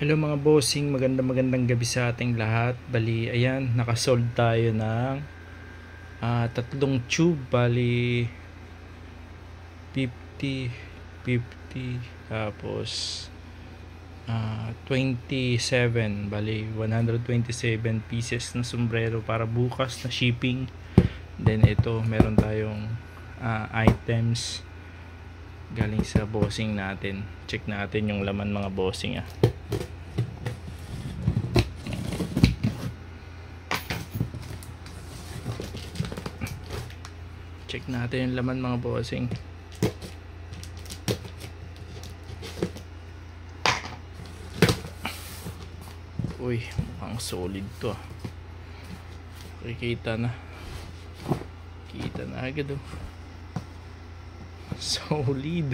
Hello mga bossing, magandang gabi sa ating lahat. Bali, ayan, nakasold tayo ng tatlong tube. Bali, 50, 50, tapos 27. Bali, 127 pieces na sombrero para bukas na shipping. Then ito, meron tayong items galing sa bossing natin. Check natin yung laman mga bossing Check natin yung laman mga bossing. Uy, mukhang solid to. Kita na. Kita na agad Solid.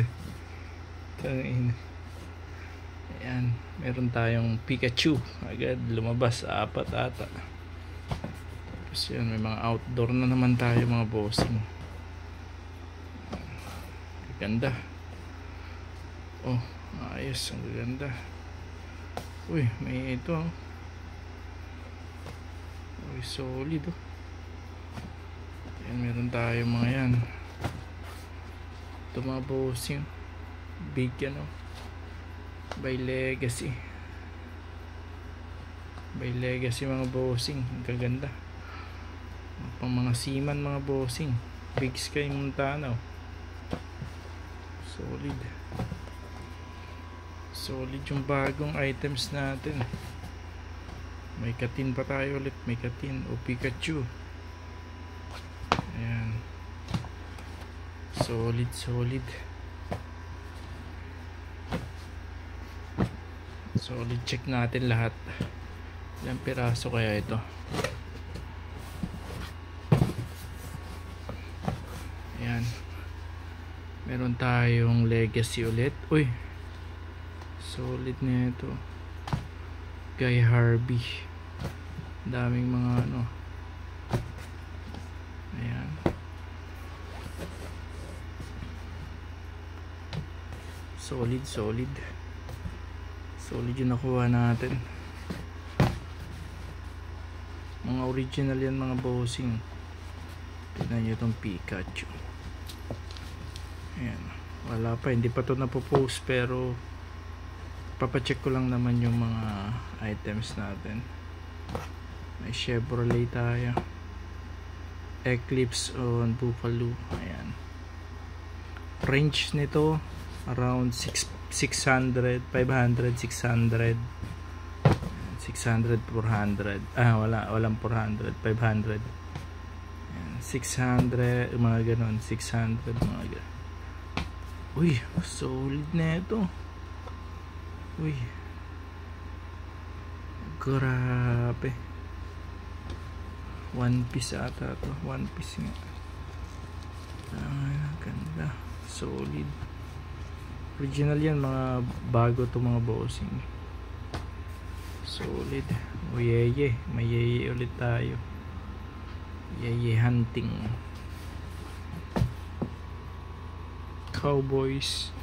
Ayan, meron tayong Pikachu. Agad lumabas, 4 ata. Tapos yan, may mga outdoor na naman tayo mga bossing. Ganda. Oh, ayos, ang ganda. Uy, may ito Uy, solid Yan, meron tayo mga yan. Ito mga bossing, big by Legacy. By Legacy mga bossing, ang gaganda. Pang mga seaman mga bossing, Big Sky Montana. Solid yung bagong items natin. May katin pa tayo ulit. May katin o Pikachu. Ayan, solid. Check natin lahat. Ilang piraso kaya ito? Ayan, meron tayong Legacy ulit. Uy, solid na ito. Guy Harvey. Daming mga Ayan, solid yung nakuha natin. Mga original yan mga bossing. Tignan nyo itong Pikachu. Ayan, wala pa, hindi pa ito napopost, pero papacheck ko lang naman yung mga items natin. May Chevrolet tayo, Eclipse on Buffalo. Ayan, range nito around 600, 500, 600, 400. Walang 400, 500. Ayan, 600, mga ganon, 600, mga ganon. Uy, solid na ito. Uy, grabe. One piece ata to. One piece nga. Ganda. Solid. Original yan, mga bago to mga bossing. Solid. O yeye. May yeye ulit tayo. Yeye hunting. Cowboys.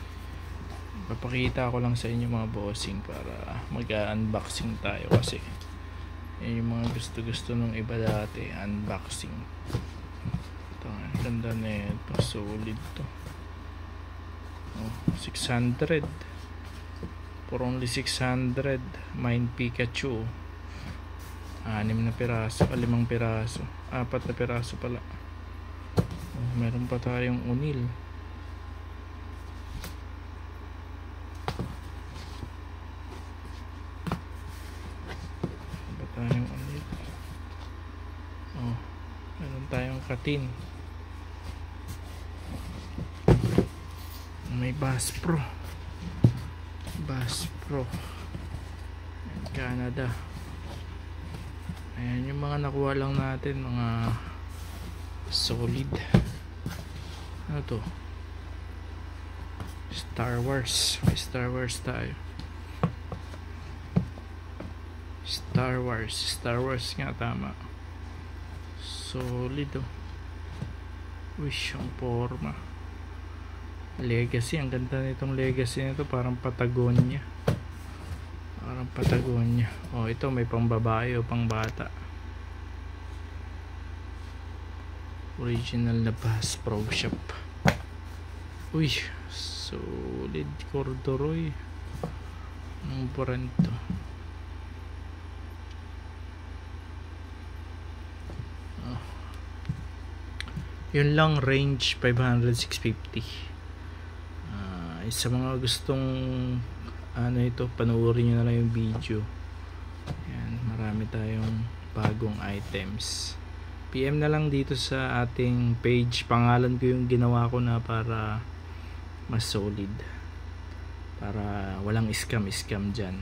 Papakita ko lang sa inyo mga bossing para mag-unboxing tayo, kasi yan yung mga gusto ng iba dati, unboxing. Ito, ganda na ito. Solid to. 600 for only 600. Mine Pikachu, 6 na piraso, 5 piraso, 4 na piraso pala. Meron pa tayong Unil. Meron tayong katin. May Bass Pro Canada. Ayan yung mga nakuha lang natin, mga solid. Ano to? Star Wars. May Star Wars tayo. Star Wars nga, tama. Solid Uy, ang forma. Legacy, ang ganda nitong Legacy nito, parang Patagonia. Patagonia. Oh, ito may pang babae o pang bata. Original na Bass Pro Shop. Uy, solid corduroy. Ang brand to. Oh. Yun lang, range 500-650. Sa mga gustong ano ito, panoorin nyo na lang yung video. Ayan, marami tayong bagong items. PM na lang dito sa ating page. Pangalan ko yung ginawa ko na para mas solid, para walang scam dyan.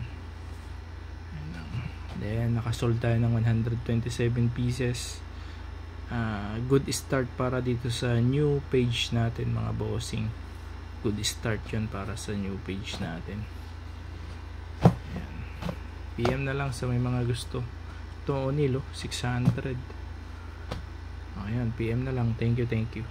Then nakasold tayo ng 127 pieces. Good start para dito sa new page natin, mga bossing. Good start yun para sa new page natin. Ayan. PM na lang sa may mga gusto. Ito O'Neill 600. Ayan, PM na lang. Thank you.